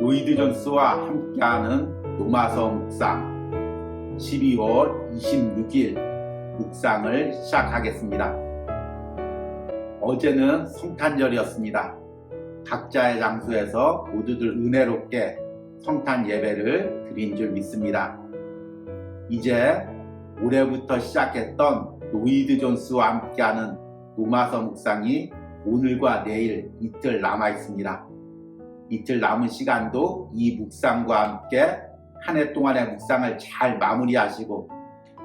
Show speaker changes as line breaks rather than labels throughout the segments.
로이드 존스와 함께하는 노마서 묵상 12월 26일 묵상을 시작하겠습니다. 어제는 성탄절이었습니다. 각자의 장소에서 모두들 은혜롭게 성탄 예배를 드린 줄 믿습니다. 이제 올해부터 시작했던 로이드 존스와 함께하는 노마서 묵상이 오늘과 내일 이틀 남아 있습니다. 이틀 남은 시간도 이 묵상과 함께 한 해 동안의 묵상을 잘 마무리하시고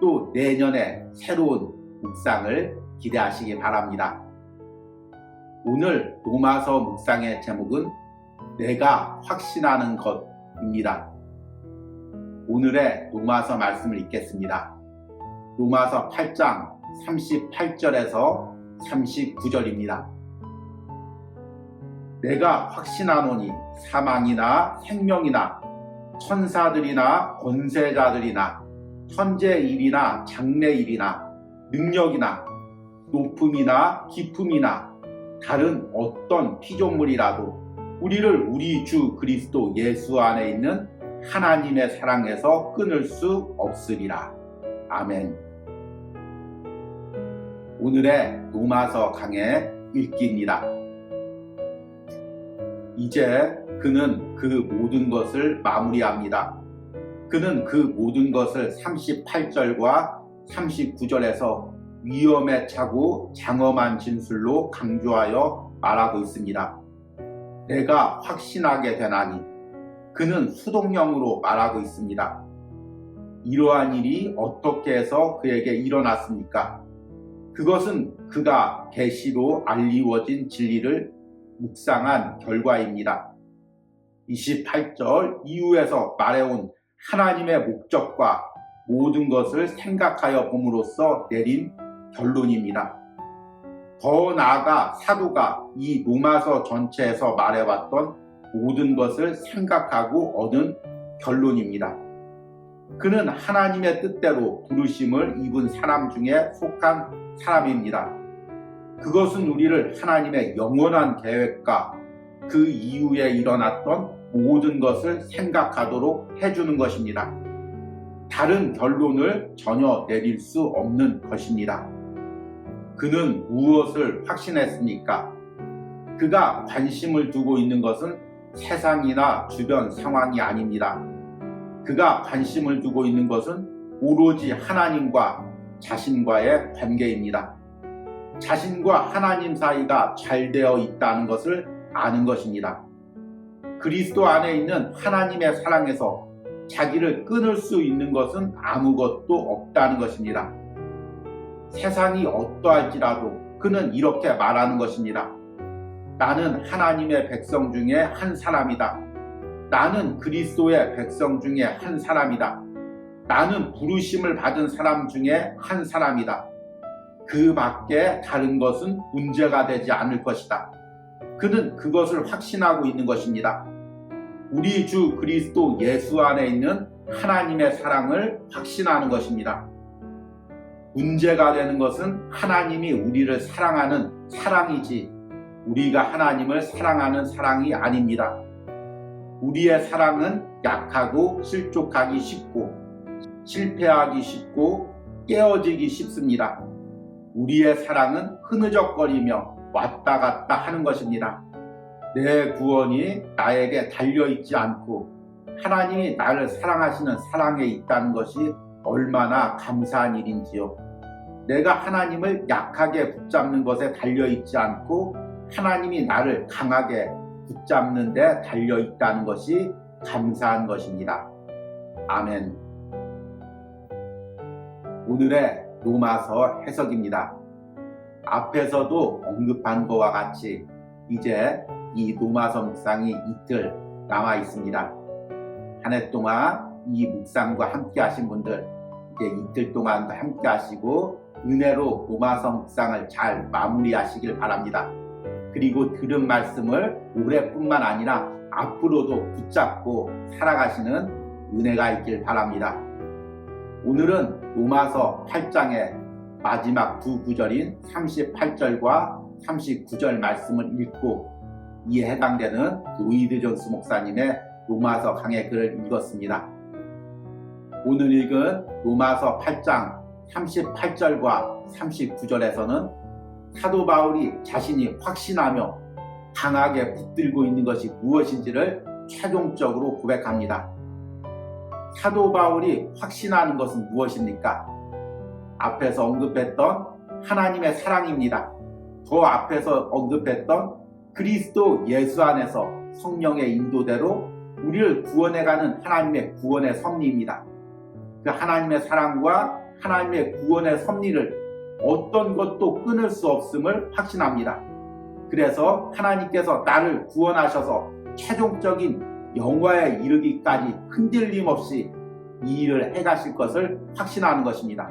또 내년에 새로운 묵상을 기대하시기 바랍니다. 오늘 노마서 묵상의 제목은 내가 확신하는 것입니다. 오늘의 노마서 말씀을 읽겠습니다. 노마서 8장 38절에서 39절입니다. 내가 확신하노니 사망이나 생명이나 천사들이나 권세자들이나 현재일이나 장래일이나 능력이나 높음이나 깊음이나 다른 어떤 피조물이라도 우리를 우리 주 그리스도 예수 안에 있는 하나님의 사랑에서 끊을 수 없으리라. 아멘. 오늘의 노마서 강의 읽기입니다. 이제 그는 그 모든 것을 마무리합니다. 그는 그 모든 것을 38절과 39절에서 위엄에 차고 장엄한 진술로 강조하여 말하고 있습니다. 내가 확신하게 되나니 그는 수동형으로 말하고 있습니다. 이러한 일이 어떻게 해서 그에게 일어났습니까? 그것은 그가 계시로 알리워진 진리를 묵상한 결과입니다. 28절 이후에서 말해온 하나님의 목적과 모든 것을 생각하여 봄으로써 내린 결론입니다. 더 나아가 사도가 이 노마서 전체에서 말해왔던 모든 것을 생각하고 얻은 결론입니다. 그는 하나님의 뜻대로 부르심을 입은 사람 중에 속한 사람입니다. 그것은 우리를 하나님의 영원한 계획과 그 이후에 일어났던 모든 것을 생각하도록 해주는 것입니다. 다른 결론을 전혀 내릴 수 없는 것입니다. 그는 무엇을 확신했습니까? 그가 관심을 두고 있는 것은 세상이나 주변 상황이 아닙니다. 그가 관심을 두고 있는 것은 오로지 하나님과 자신과의 관계입니다. 자신과 하나님 사이가 잘 되어 있다는 것을 아는 것입니다. 그리스도 안에 있는 하나님의 사랑에서 자기를 끊을 수 있는 것은 아무것도 없다는 것입니다. 세상이 어떠할지라도 그는 이렇게 말하는 것입니다. 나는 하나님의 백성 중에 한 사람이다. 나는 그리스도의 백성 중에 한 사람이다. 나는 부르심을 받은 사람 중에 한 사람이다. 그 밖에 다른 것은 문제가 되지 않을 것이다. 그는 그것을 확신하고 있는 것입니다. 우리 주 그리스도 예수 안에 있는 하나님의 사랑을 확신하는 것입니다. 문제가 되는 것은 하나님이 우리를 사랑하는 사랑이지 우리가 하나님을 사랑하는 사랑이 아닙니다. 우리의 사랑은 약하고 실족하기 쉽고 실패하기 쉽고 깨어지기 쉽습니다. 우리의 사랑은 흐느적거리며 왔다 갔다 하는 것입니다. 내 구원이 나에게 달려있지 않고 하나님이 나를 사랑하시는 사랑에 있다는 것이 얼마나 감사한 일인지요. 내가 하나님을 약하게 붙잡는 것에 달려있지 않고 하나님이 나를 강하게 붙잡는 데 달려있다는 것이 감사한 것입니다. 아멘. 오늘의 노마서 해석입니다. 앞에서도 언급한 것과 같이 이제 이 노마서 묵상이 이틀 남아 있습니다. 한 해 동안 이 묵상과 함께 하신 분들 이제 이틀 동안도 함께 하시고 은혜로 노마서 묵상을 잘 마무리하시길 바랍니다. 그리고 들은 말씀을 올해뿐만 아니라 앞으로도 붙잡고 살아가시는 은혜가 있길 바랍니다. 오늘은 노마서 8장의 마지막 두 구절인 38절과 39절 말씀을 읽고 이에 해당되는 로이드 존스 목사님의 로마서 강의 글을 읽었습니다. 오늘 읽은 로마서 8장 38절과 39절에서는 사도 바울이 자신이 확신하며 강하게 붙들고 있는 것이 무엇인지를 최종적으로 고백합니다. 사도 바울이 확신하는 것은 무엇입니까? 앞에서 언급했던 하나님의 사랑입니다. 더 앞에서 언급했던 그리스도 예수 안에서 성령의 인도대로 우리를 구원해가는 하나님의 구원의 섭리입니다. 그 하나님의 사랑과 하나님의 구원의 섭리를 어떤 것도 끊을 수 없음을 확신합니다. 그래서 하나님께서 나를 구원하셔서 최종적인 영화에 이르기까지 흔들림 없이 이 일을 해가실 것을 확신하는 것입니다.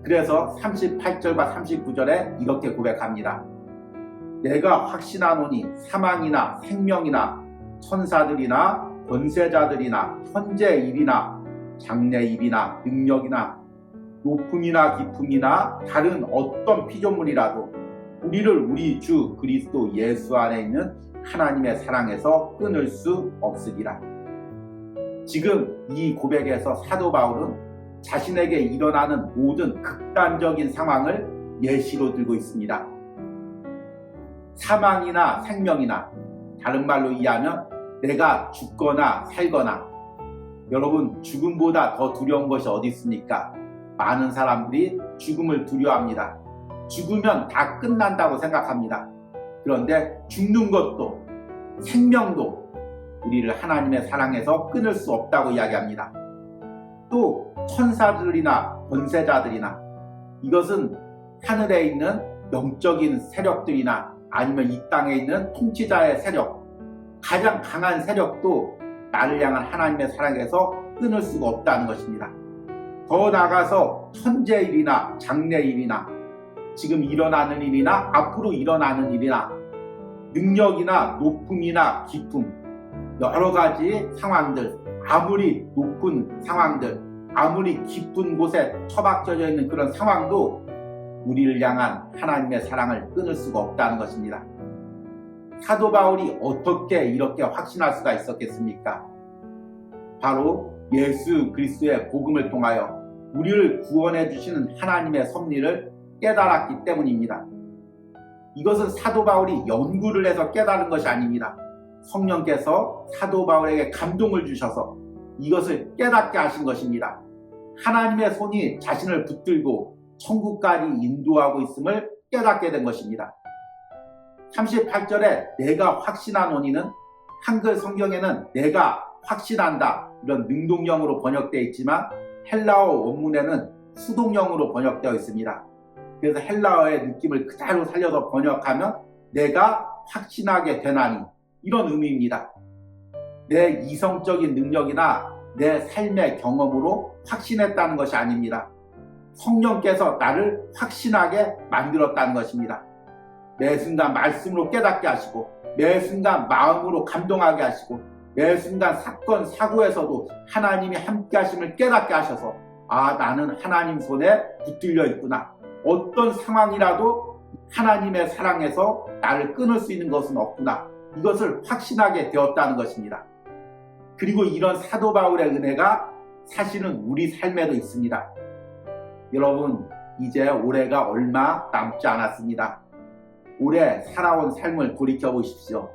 그래서 38절과 39절에 이렇게 고백합니다. 내가 확신하노니 사망이나 생명이나 천사들이나 권세자들이나 현재 일이나 장래 일이나 능력이나 높음이나 깊음이나 다른 어떤 피조물이라도 우리를 우리 주 그리스도 예수 안에 있는 하나님의 사랑에서 끊을 수 없으리라. 지금 이 고백에서 사도 바울은 자신에게 일어나는 모든 극단적인 상황을 예시로 들고 있습니다. 사망이나 생명이나, 다른 말로 이해하면 내가 죽거나 살거나. 여러분, 죽음보다 더 두려운 것이 어디 있습니까? 많은 사람들이 죽음을 두려워합니다. 죽으면 다 끝난다고 생각합니다. 그런데 죽는 것도, 생명도 우리를 하나님의 사랑에서 끊을 수 없다고 이야기합니다. 또 천사들이나 권세자들이나, 이것은 하늘에 있는 영적인 세력들이나 아니면 이 땅에 있는 통치자의 세력, 가장 강한 세력도 나를 향한 하나님의 사랑에서 끊을 수가 없다는 것입니다. 더 나아가서 현재일이나 장래일이나 지금 일어나는 일이나 앞으로 일어나는 일이나 능력이나 높음이나 깊음, 여러 가지 상황들, 아무리 높은 상황들, 아무리 깊은 곳에 처박혀져 있는 그런 상황도 우리를 향한 하나님의 사랑을 끊을 수가 없다는 것입니다. 사도 바울이 어떻게 이렇게 확신할 수가 있었겠습니까? 바로 예수 그리스도의 복음을 통하여 우리를 구원해 주시는 하나님의 섭리를 깨달았기 때문입니다. 이것은 사도 바울이 연구를 해서 깨달은 것이 아닙니다. 성령께서 사도 바울에게 감동을 주셔서 이것을 깨닫게 하신 것입니다. 하나님의 손이 자신을 붙들고 천국까지 인도하고 있음을 깨닫게 된 것입니다. 38절에 내가 확신하노니는 한글 성경에는 내가 확신한다 이런 능동형으로 번역되어 있지만 헬라어 원문에는 수동형으로 번역되어 있습니다. 그래서 헬라어의 느낌을 그대로 살려서 번역하면 내가 확신하게 되나니, 이런 의미입니다. 내 이성적인 능력이나 내 삶의 경험으로 확신했다는 것이 아닙니다. 성령께서 나를 확신하게 만들었다는 것입니다. 매 순간 말씀으로 깨닫게 하시고, 매 순간 마음으로 감동하게 하시고, 매 순간 사건 사고에서도 하나님이 함께 하심을 깨닫게 하셔서 나는 하나님 손에 붙들려 있구나, 어떤 상황이라도 하나님의 사랑에서 나를 끊을 수 있는 것은 없구나, 이것을 확신하게 되었다는 것입니다. 그리고 이런 사도 바울의 은혜가 사실은 우리 삶에도 있습니다. 여러분, 이제 올해가 얼마 남지 않았습니다. 올해 살아온 삶을 돌이켜 보십시오.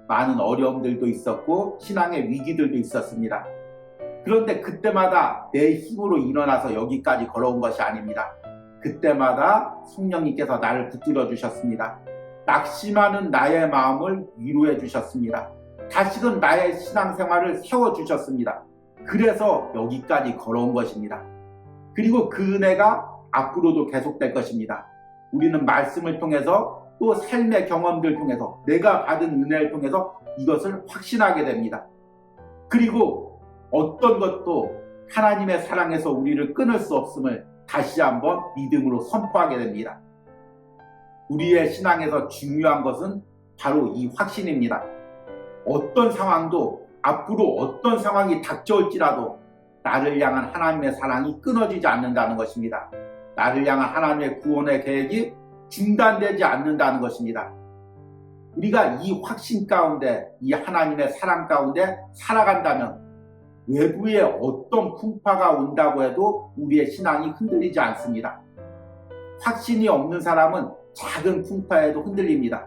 많은 어려움들도 있었고 신앙의 위기들도 있었습니다. 그런데 그때마다 내 힘으로 일어나서 여기까지 걸어온 것이 아닙니다. 그때마다 성령님께서 나를 붙들어 주셨습니다. 낙심하는 나의 마음을 위로해 주셨습니다. 다시금 나의 신앙생활을 세워주셨습니다. 그래서 여기까지 걸어온 것입니다. 그리고 그 은혜가 앞으로도 계속될 것입니다. 우리는 말씀을 통해서 또 삶의 경험들을 통해서 내가 받은 은혜를 통해서 이것을 확신하게 됩니다. 그리고 어떤 것도 하나님의 사랑에서 우리를 끊을 수 없음을 다시 한번 믿음으로 선포하게 됩니다. 우리의 신앙에서 중요한 것은 바로 이 확신입니다. 어떤 상황도, 앞으로 어떤 상황이 닥쳐올지라도 나를 향한 하나님의 사랑이 끊어지지 않는다는 것입니다. 나를 향한 하나님의 구원의 계획이 중단되지 않는다는 것입니다. 우리가 이 확신 가운데, 이 하나님의 사랑 가운데 살아간다면 외부에 어떤 풍파가 온다고 해도 우리의 신앙이 흔들리지 않습니다. 확신이 없는 사람은 작은 풍파에도 흔들립니다.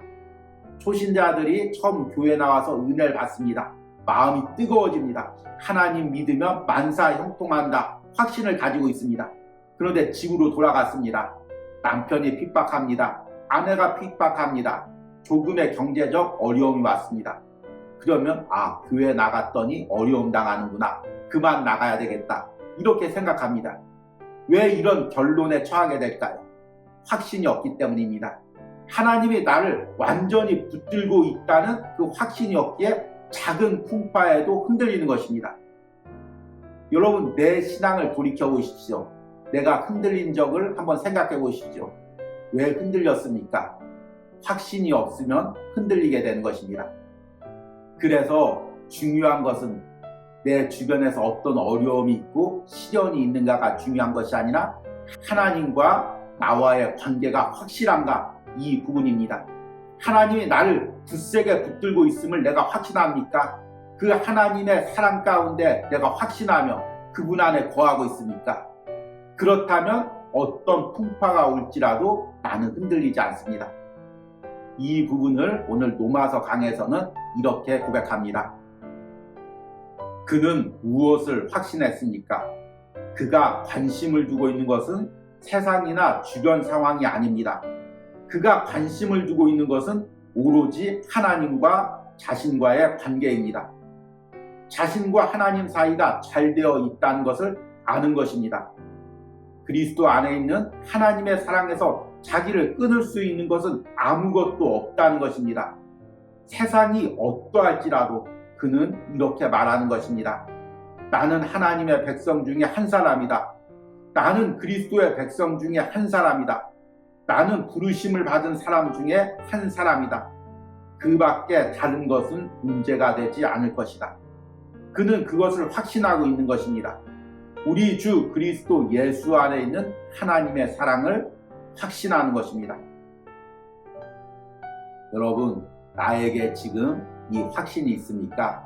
초신자들이 처음 교회 나와서 은혜를 받습니다. 마음이 뜨거워집니다. 하나님 믿으면 만사 형통한다 확신을 가지고 있습니다. 그런데 집으로 돌아갔습니다. 남편이 핍박합니다. 아내가 핍박합니다. 조금의 경제적 어려움이 왔습니다. 그러면 교회 나갔더니 어려움 당하는구나. 그만 나가야 되겠다. 이렇게 생각합니다. 왜 이런 결론에 처하게 될까요? 확신이 없기 때문입니다. 하나님이 나를 완전히 붙들고 있다는 그 확신이 없기에 작은 풍파에도 흔들리는 것입니다. 여러분, 내 신앙을 돌이켜 보십시오. 내가 흔들린 적을 한번 생각해 보십시오. 왜 흔들렸습니까? 확신이 없으면 흔들리게 되는 것입니다. 그래서 중요한 것은 내 주변에서 어떤 어려움이 있고 시련이 있는가가 중요한 것이 아니라 하나님과 나와의 관계가 확실한가, 이 부분입니다. 하나님이 나를 굳세게 붙들고 있음을 내가 확신합니까? 그 하나님의 사랑 가운데 내가 확신하며 그분 안에 거하고 있습니까? 그렇다면 어떤 풍파가 올지라도 나는 흔들리지 않습니다. 이 부분을 오늘 로마서 강에서는 이렇게 고백합니다. 그는 무엇을 확신했습니까? 그가 관심을 두고 있는 것은 세상이나 주변 상황이 아닙니다. 그가 관심을 두고 있는 것은 오로지 하나님과 자신과의 관계입니다. 자신과 하나님 사이가 잘 되어 있다는 것을 아는 것입니다. 그리스도 안에 있는 하나님의 사랑에서 자기를 끊을 수 있는 것은 아무것도 없다는 것입니다. 세상이 어떠할지라도 그는 이렇게 말하는 것입니다. 나는 하나님의 백성 중에 한 사람이다. 나는 그리스도의 백성 중에 한 사람이다. 나는 부르심을 받은 사람 중에 한 사람이다. 그 밖에 다른 것은 문제가 되지 않을 것이다. 그는 그것을 확신하고 있는 것입니다. 우리 주 그리스도 예수 안에 있는 하나님의 사랑을 확신하는 것입니다. 여러분, 나에게 지금 이 확신이 있습니까?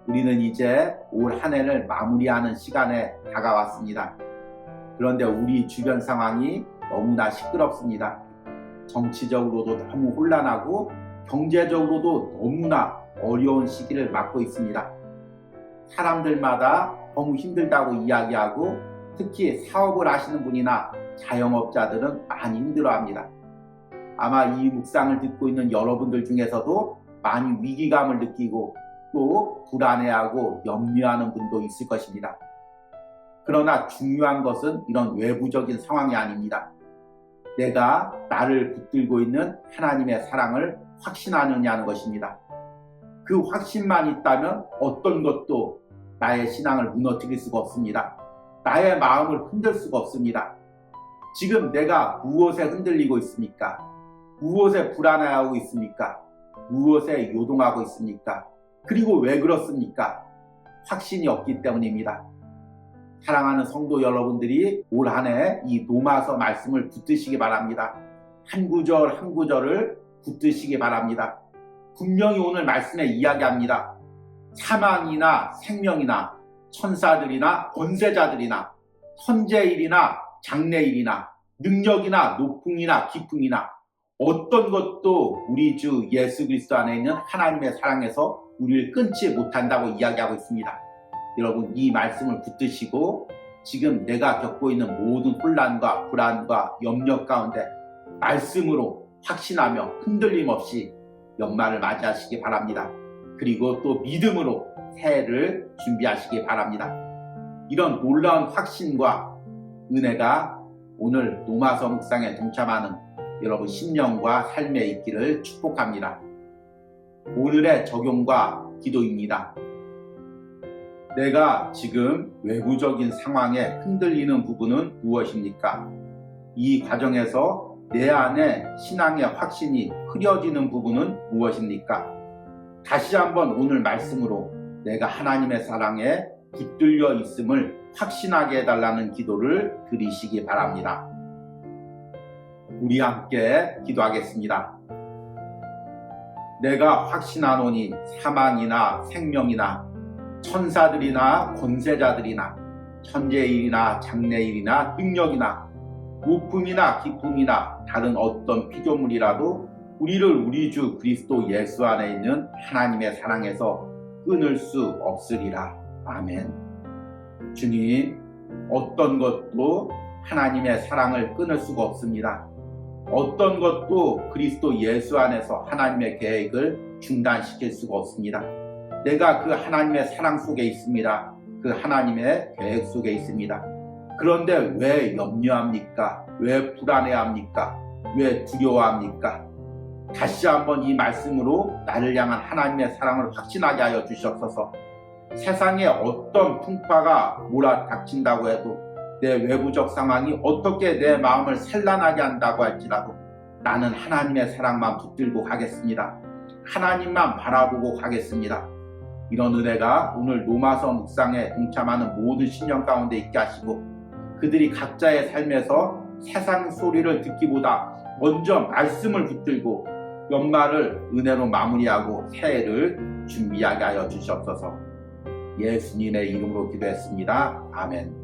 우리는 이제 올 한 해를 마무리하는 시간에 다가왔습니다. 그런데 우리 주변 상황이 너무나 시끄럽습니다. 정치적으로도 너무 혼란하고 경제적으로도 너무나 어려운 시기를 맞고 있습니다. 사람들마다 너무 힘들다고 이야기하고 특히 사업을 하시는 분이나 자영업자들은 많이 힘들어합니다. 아마 이 묵상을 듣고 있는 여러분들 중에서도 많이 위기감을 느끼고 또 불안해하고 염려하는 분도 있을 것입니다. 그러나 중요한 것은 이런 외부적인 상황이 아닙니다. 내가 나를 붙들고 있는 하나님의 사랑을 확신하느냐는 것입니다. 그 확신만 있다면 어떤 것도 나의 신앙을 무너뜨릴 수가 없습니다. 나의 마음을 흔들 수가 없습니다. 지금 내가 무엇에 흔들리고 있습니까? 무엇에 불안해하고 있습니까? 무엇에 요동하고 있습니까? 그리고 왜 그렇습니까? 확신이 없기 때문입니다. 사랑하는 성도 여러분들이 올 한 해 이 로마서 말씀을 붙드시기 바랍니다. 한 구절 한 구절을 붙드시기 바랍니다. 분명히 오늘 말씀에 이야기합니다. 사망이나 생명이나 천사들이나 권세자들이나 선제일이나 장래일이나 능력이나 높음이나 깊음이나 어떤 것도 우리 주 예수 그리스도 안에 있는 하나님의 사랑에서 우리를 끊지 못한다고 이야기하고 있습니다. 여러분, 이 말씀을 붙드시고 지금 내가 겪고 있는 모든 혼란과 불안과 염려 가운데 말씀으로 확신하며 흔들림 없이 연말을 맞이하시기 바랍니다. 그리고 또 믿음으로 새해를 준비하시기 바랍니다. 이런 놀라운 확신과 은혜가 오늘 로마서 묵상에 동참하는 여러분 심령과 삶에 있기를 축복합니다. 오늘의 적용과 기도입니다. 내가 지금 외부적인 상황에 흔들리는 부분은 무엇입니까? 이 과정에서 내 안에 신앙의 확신이 흐려지는 부분은 무엇입니까? 다시 한번 오늘 말씀으로 내가 하나님의 사랑에 붙들려 있음을 확신하게 해달라는 기도를 드리시기 바랍니다. 우리 함께 기도하겠습니다. 내가 확신하노니 사망이나 생명이나 천사들이나 권세자들이나 천재일이나 장래일이나 능력이나 높음이나 깊음이나 다른 어떤 피조물이라도 우리를 우리 주 그리스도 예수 안에 있는 하나님의 사랑에서 끊을 수 없으리라. 아멘. 주님, 어떤 것도 하나님의 사랑을 끊을 수가 없습니다. 어떤 것도 그리스도 예수 안에서 하나님의 계획을 중단시킬 수가 없습니다. 내가 그 하나님의 사랑 속에 있습니다. 그 하나님의 계획 속에 있습니다. 그런데 왜 염려합니까? 왜 불안해합니까? 왜 두려워합니까? 다시 한번 이 말씀으로 나를 향한 하나님의 사랑을 확신하게 하여 주시옵소서. 세상에 어떤 풍파가 몰아닥친다고 해도 내 외부적 상황이 어떻게 내 마음을 산란하게 한다고 할지라도 나는 하나님의 사랑만 붙들고 가겠습니다. 하나님만 바라보고 가겠습니다. 이런 은혜가 오늘 로마서 묵상에 동참하는 모든 신령 가운데 있게 하시고 그들이 각자의 삶에서 세상 소리를 듣기보다 먼저 말씀을 붙들고 연말을 은혜로 마무리하고 새해를 준비하게 하여 주시옵소서. 예수님의 이름으로 기도했습니다. 아멘.